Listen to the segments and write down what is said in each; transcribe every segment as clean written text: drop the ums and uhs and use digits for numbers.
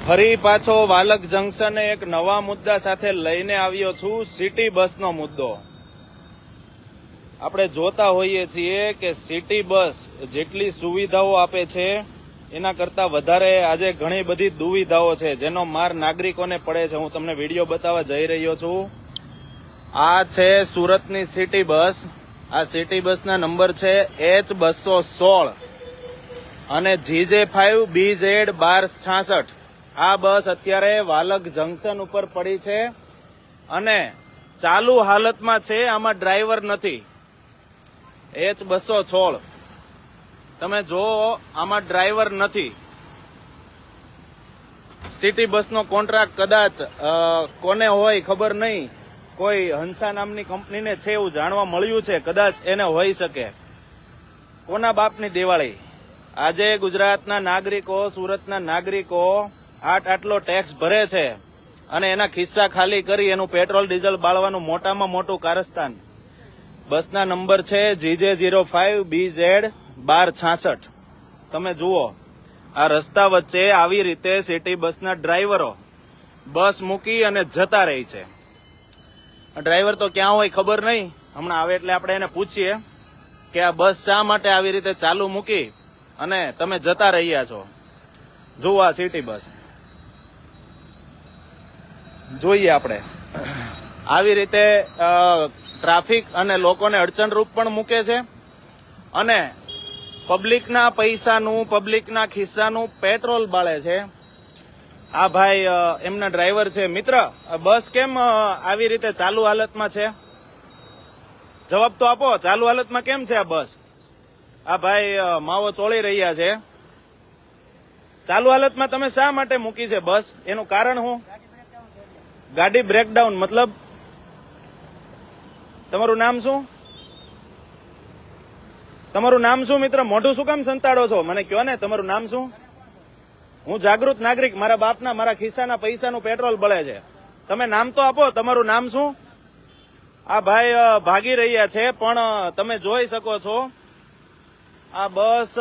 ફરી પાછો વાલક જંકશને એક નવા મુદ્દા સાથે લઈને આવ્યો છું, સિટી બસનો મુદ્દો. આપણે જોતા હોઈએ છીએ કે સિટી બસ જેટલી સુવિધાઓ આપે છે એના કરતાં વધારે આજે ઘણી બધી દુવિધાઓ છે જેનો માર નાગરિકોને પડે છે. હું તમને વિડીયો બતાવવા જઈ રહ્યો છું. આ છે સુરતની સિટી બસ. આ સિટી બસના નંબર છે H216 અને GJ5BZ1266. આ બસ અત્યારે વાલક જંકશન ઉપર પડી છે અને ચાલુ હાલતમાં છે. આમાં ડ્રાઈવર નથી. H216 તમે જો, આમાં ડ્રાઈવર નથી. સિટી બસનો કોન્ટ્રાક્ટ કદાચ કોને હોય ખબર નહીં, કોઈ હંસા નામની કંપનીને છે એવું જાણવા મળ્યું છે. કદાચ એને હોઈ શકે. કોના બાપની દિવાળી? આજે ગુજરાતના નાગરિકો, સુરતના નાગરિકો આટલો ટેક્સ ભરે છે અને એના ખિસ્સા ખાલી કરી એનું પેટ્રોલ ડીઝલ બાળવાનું મોટામાં મોટું કારસ્તાન. બસના નંબર છે GJ05BZ1266. તમે જુઓ, આ રસ્તા વચ્ચે આવી રીતે સિટી બસના ડ્રાઈવરો બસ મૂકી અને જતા રહી છે. ડ્રાઈવર તો ક્યાં હોય ખબર નહીં. હમણાં આવે એટલે આપણે એને પૂછીએ કે આ બસ શા માટે આવી રીતે ચાલુ મૂકી અને તમે જતા રહ્યા છો. જુઓ આ સિટી બસ જોઈએ આપણે. આવી રીતે ટ્રાફિક અને લોકોને અડચણરૂપ પણ મૂકે છે અને પબ્લિકના પૈસાનું, પબ્લિકના ખિસ્સાનું પેટ્રોલ બાળે છે. આ ભાઈ એમના ડ્રાઈવર છે. મિત્ર, બસ કેમ આવી રીતે ચાલુ હાલતમાં છે? જવાબ તો આપો, ચાલુ હાલતમાં કેમ છે આ બસ? આ ભાઈ માવો ચોળી રહ્યા છે. ચાલુ હાલતમાં તમે શા માટે મૂકી છે બસ? એનું કારણ શું? ગાડી બ્રેકડાઉન મતલબ? તમારું નામ શું? તમારું નામ શું મિત્ર? મોઢું શું કામ સંતાડો છો? મને કહો ને, તમારું નામ શું? હું જાગૃત નાગરિક, મારા બાપના, મારા ખિસ્સાના પૈસાનું પેટ્રોલ બળે છે. તમે નામ તો આપો, તમારું નામ શું? આ ભાઈ ભાગી રહ્યા છે પણ તમે જોઈ શકો છો આ બસ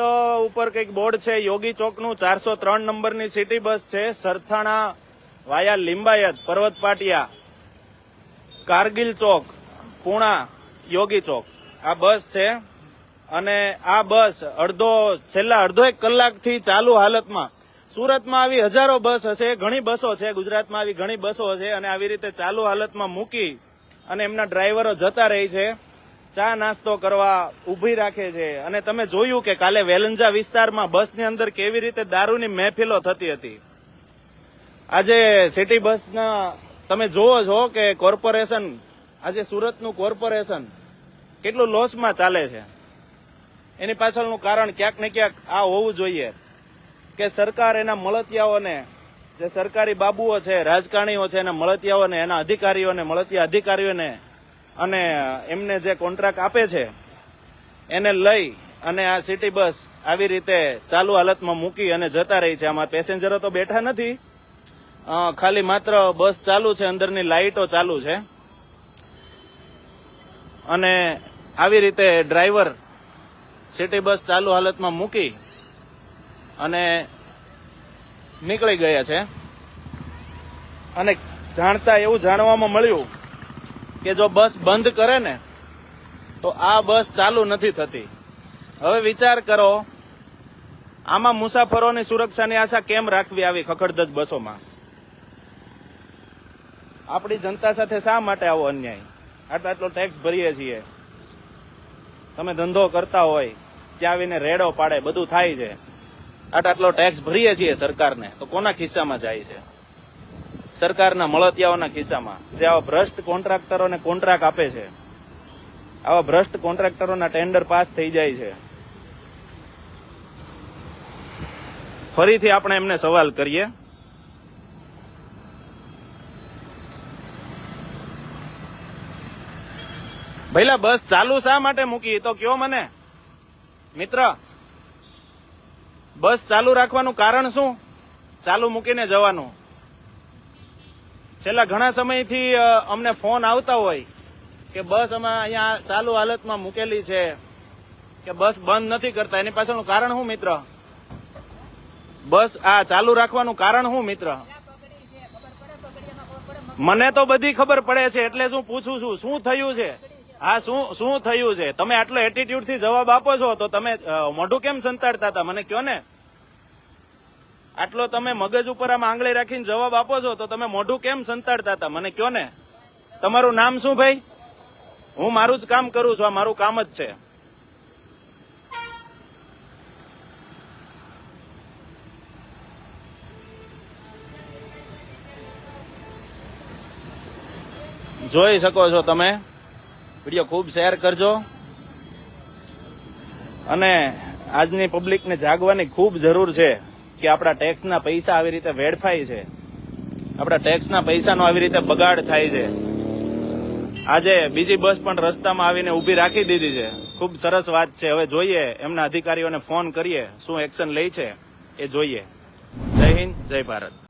ઉપર કઈક બોર્ડ છે યોગી ચોકનું. 403 નંબરની સિટી બસ છે. સરથાણા વાયા લિંબાયત, પર્વત પાટિયા, કારગિલ ચોક, પૂણા, યોગી ચોક આ બસ છે. અને આ બસ છેલ્લા અડધો એક કલાકથી ચાલુ હાલતમાં, સુરતમાં આવી હજારો બસ હશે, ઘણી બસો છે, ગુજરાતમાં આવી ઘણી બસો હશે, અને આવી રીતે ચાલુ હાલતમાં મૂકી અને એમના ડ્રાઈવરો જતા રહી છે. ચા નાસ્તો કરવા ઊભી રાખે છે. અને તમે જોયું કે કાલે વેલંજા વિસ્તારમાં બસની અંદર કેવી રીતે દારૂની મહેફિલો થતી હતી. આજે સિટી બસના તમે જોવો છો કે કોર્પોરેશન, આજે સુરતનું કોર્પોરેશન કેટલું લોસમાં ચાલે છે. એની પાછળનું કારણ ક્યાંક ને ક્યાંક આ હોવું જોઈએ કે સરકાર એના મળતિયાઓને, જે સરકારી બાબુઓ છે, રાજકારણીઓ છે, એના મળતિયાઓને, એના અધિકારીઓને, મળતિયા અધિકારીઓને અને એમને જે કોન્ટ્રાક્ટ આપે છે એને લઈ અને આ સિટી બસ આવી રીતે ચાલુ હાલતમાં મૂકી અને જતા રહી છે. આમાં પેસેન્જરો તો બેઠા નથી, ખાલી માત્ર બસ ચાલુ છે, અંદરની લાઇટો ચાલુ છે. અને આવી રીતે ડ્રાઈવર સિટી બસ ચાલુ હાલતમાં મૂકી અને નીકળી ગયા છે. અને જાણતા એવું જાણવામાં મળ્યું કે જો બસ બંધ કરે ને તો આ બસ ચાલુ નથી થતી. હવે વિચાર કરો, આમાં મુસાફરોની સુરક્ષાની આશા કેમ રાખવી આવી ખખડધજ બસોમાં? આપણી જનતા સાથે શા માટે આવો અન્યાય? આટલો ટેક્સ ભરીએ છીએ. તમે ધંધો કરતા હોય ત્યાં આવીને રેડો પાડે, બધું થાય છે. આટલો ટેક્સ ભરીએ છીએ સરકારને, તો કોના ખિસ્સામાં જાય છે? સરકારના મળતિયાઓના ખિસ્સામાં. જે આવા ભ્રષ્ટ કોન્ટ્રાક્ટરોને કોન્ટ્રાક્ટ આપે છે, આવા ભ્રષ્ટ કોન્ટ્રાક્ટરોના ટેન્ડર પાસ થઈ જાય છે. ફરીથી આપણે એમને સવાલ કરીએ, ભઈલા બસ ચાલુ શા માટે મૂકી તો કયો મને મિત્ર. બસ ચાલુ રાખવાનું કારણ શું? ચાલુ મૂકીને જવાનું. છેલ્લા ઘણા સમયથી અમને ફોન આવતા હોય કે બસ અમે અહીંયા ચાલુ હાલતમાં મૂકેલી છે, કે બસ બંધ નથી કરતા. એની પાછળનું કારણ શું મિત્ર? બસ આ ચાલુ રાખવાનું કારણ શું મિત્ર? મને તો બધી ખબર પડે છે એટલે હું પૂછું છું શું થયું છે. હા શું થયું છે? તમે આટલો એટીટ્યુડ થી જવાબ આપો છો તો તમે મોઢું કેમ સંતાડતા હતા મને કયો ને. આટલો તમે મગજ ઉપર આમ આંગળી રાખીને જવાબ આપો છો તો તમે મોઢું કેમ સંતાડતા હતા મને કયો ને. તમારું નામ શું ભાઈ? હું મારું જ કામ કરું છું, આ મારું કામ જ છે. જોઈ શકો છો તમે. વિડીયો ખૂબ શેર કરજો. અને આજની પબ્લિકને જાગવાની ખૂબ જરૂર છે કે આપણા ટેક્સના પૈસા આવી રીતે વેડફાય છે, આપણા ટેક્સના પૈસાનો આવી રીતે બગાડ થાય છે. આજે બીજી બસ પણ રસ્તામાં આવીને ઊભી રાખી દીધી છે. ખૂબ સરસ વાત છે. હવે જોઈએ એમના અધિકારીઓને ફોન કરીએ, શું એક્શન લે છે એ જોઈએ. જય હિન્દ, જય ભારત.